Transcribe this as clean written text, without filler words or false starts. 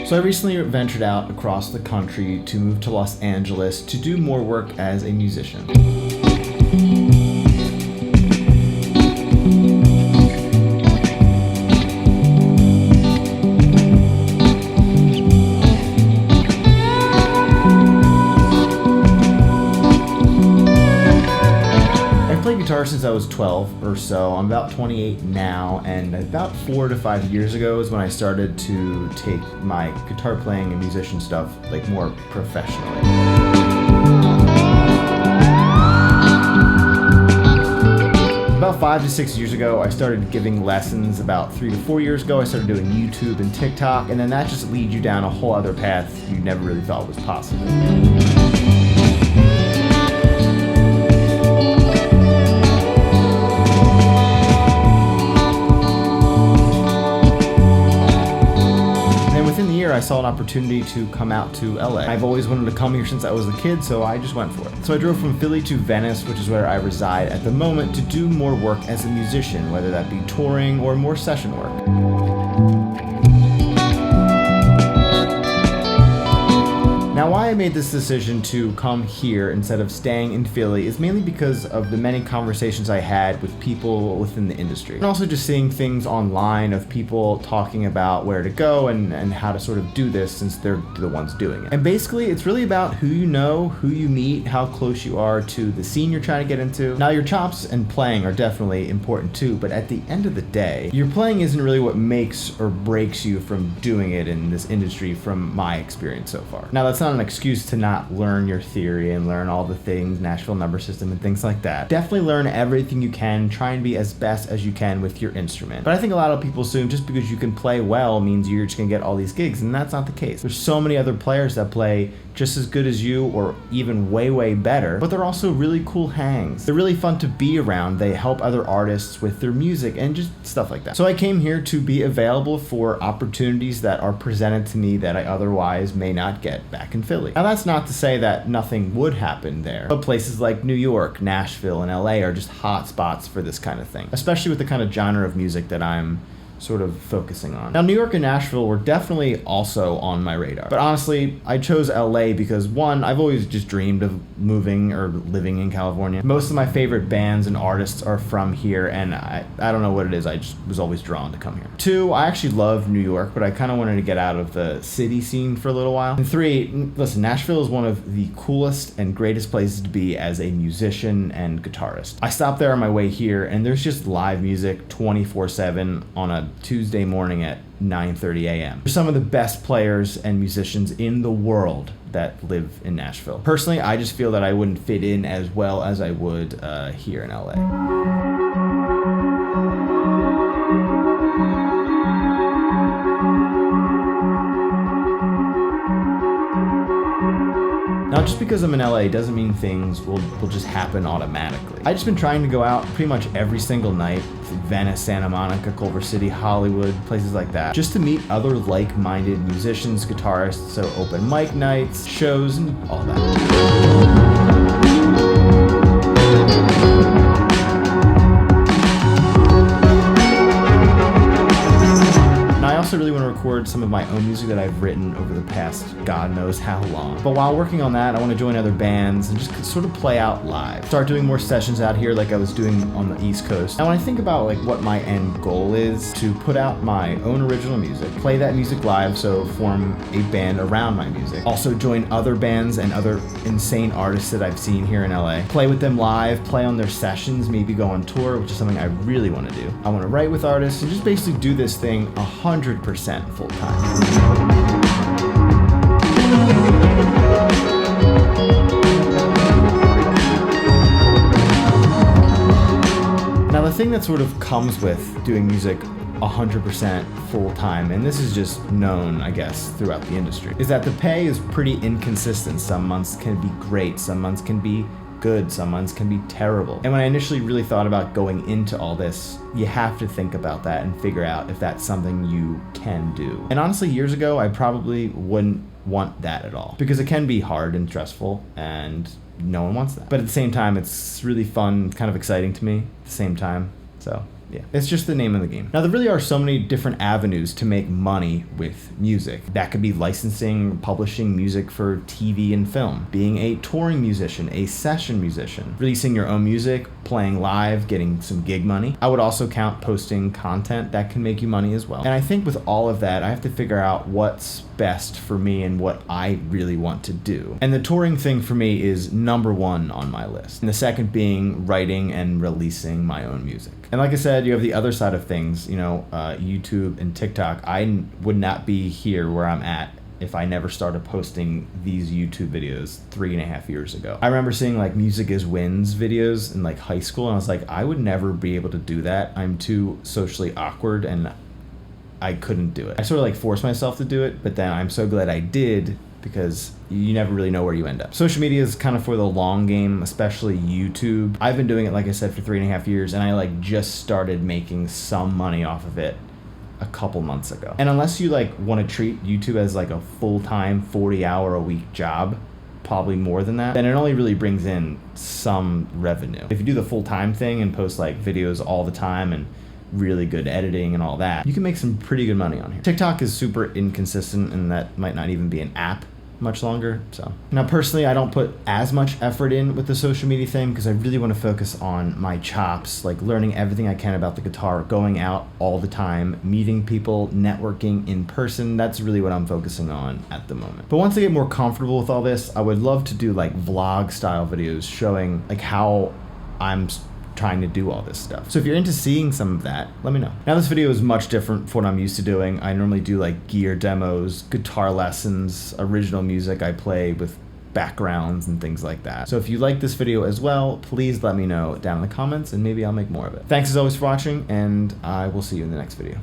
So I recently ventured out across the country to move to Los Angeles to do more work as a musician. Guitar since I was 12 or so. I'm about 28 now, and about 4 to 5 years ago is when I started to take my guitar playing and musician stuff like more professionally. About 5 to 6 years ago, I started giving lessons. About 3 to 4 years ago, I started doing YouTube and TikTok, and then that just leads you down a whole other path you never really thought was possible. I saw an opportunity to come out to LA. I've always wanted to come here since I was a kid, so I just went for it. So I drove from Philly to Venice, which is where I reside at the moment, to do more work as a musician, whether that be touring or more session work. Now, why I made this decision to come here instead of staying in Philly is mainly because of the many conversations I had with people within the industry. And also just seeing things online of people talking about where to go and how to sort of do this since they're the ones doing it. And basically, it's really about who you know, who you meet, how close you are to the scene you're trying to get into. Now, your chops and playing are definitely important too, but at the end of the day, your playing isn't really what makes or breaks you from doing it in this industry from my experience so far. Now, that's not an excuse to not learn your theory and learn all the things, Nashville number system and things like that. Definitely learn everything you can, try and be as best as you can with your instrument. But I think a lot of people assume just because you can play well means you're just gonna get all these gigs, and that's not the case. There's so many other players that play just as good as you or even way better, but they're also really cool hangs. They're really fun to be around. They help other artists with their music and just stuff like that. So I came here to be available for opportunities that are presented to me that I otherwise may not get back in Philly. Now, that's not to say that nothing would happen there, but places like New York, Nashville, and LA are just hot spots for this kind of thing, especially with the kind of genre of music that I'm sort of focusing on. Now, New York and Nashville were definitely also on my radar. But honestly, I chose LA because, one, I've always just dreamed of moving or living in California. Most of my favorite bands and artists are from here, and I don't know what it is, I just was always drawn to come here. Two, I actually love New York, but I kind of wanted to get out of the city scene for a little while. And three, listen, Nashville is one of the coolest and greatest places to be as a musician and guitarist. I stopped there on my way here, and there's just live music 24/7 on a Tuesday morning at 9:30 a.m. There's some of the best players and musicians in the world that live in Nashville. Personally, I just feel that I wouldn't fit in as well as I would here in LA. Now, just because I'm in LA doesn't mean things will just happen automatically. I've just been trying to go out pretty much every single night, Venice, Santa Monica, Culver City, Hollywood, places like that, just to meet other like-minded musicians, guitarists, so open mic nights, shows, and all that. I also really want to record some of my own music that I've written over the past God knows how long. But while working on that, I want to join other bands and just sort of play out live. Start doing more sessions out here like I was doing on the East Coast. Now, when I think about like what my end goal is, to put out my own original music, play that music live, so form a band around my music. Also join other bands and other insane artists that I've seen here in LA. Play with them live, play on their sessions, maybe go on tour, which is something I really want to do. I want to write with artists and just basically do this thing 100% full time. Now, the thing that sort of comes with doing music 100% full time, and this is just known, I guess, throughout the industry, is that the pay is pretty inconsistent. Some months can be great, some months can be good, some months can be terrible. And when I initially really thought about going into all this, you have to think about that and figure out if that's something you can do. And honestly, years ago, I probably wouldn't want that at all, because it can be hard and stressful, and no one wants that. But at the same time, it's really fun, kind of exciting to me at the same time. So Yeah, it's just the name of the game. Now, there really are so many different avenues to make money with music. That could be licensing, publishing music for TV and film, being a touring musician, a session musician, releasing your own music, playing live, getting some gig money. I would also count posting content that can make you money as well. And I think with all of that, I have to figure out what's best for me and what I really want to do. And the touring thing for me is number one on my list. And the second being writing and releasing my own music. And like I said, you have the other side of things, YouTube and TikTok. I would not be here where I'm at if I never started posting these YouTube videos 3.5 years ago. I remember seeing like Music is Wins videos in like high school, and I was like, I would never be able to do that. I'm too socially awkward and I couldn't do it. I sort of like forced myself to do it, but then I'm so glad I did, because you never really know where you end up. Social media is kind of for the long game, especially YouTube. I've been doing it, like I said, for 3.5 years, and I like just started making some money off of it a couple months ago. And unless you like want to treat YouTube as like a full-time 40-hour-a-week job, probably more than that, then it only really brings in some revenue. If you do the full-time thing and post like videos all the time and really good editing and all that, you can make some pretty good money on here. TikTok is super inconsistent, and that might not even be an app much longer. So now personally, I don't put as much effort in with the social media thing because I really want to focus on my chops, like learning everything I can about the guitar, going out all the time, meeting people, networking in person. That's really what I'm focusing on at the moment. But once I get more comfortable with all this, I would love to do like vlog style videos showing like how I'm trying to do all this stuff. So if you're into seeing some of that, let me know. Now this video is much different from what I'm used to doing. I normally do like gear demos, guitar lessons, original music I play with backgrounds and things like that. So if you like this video as well, please let me know down in the comments and maybe I'll make more of it. Thanks as always for watching, and I will see you in the next video.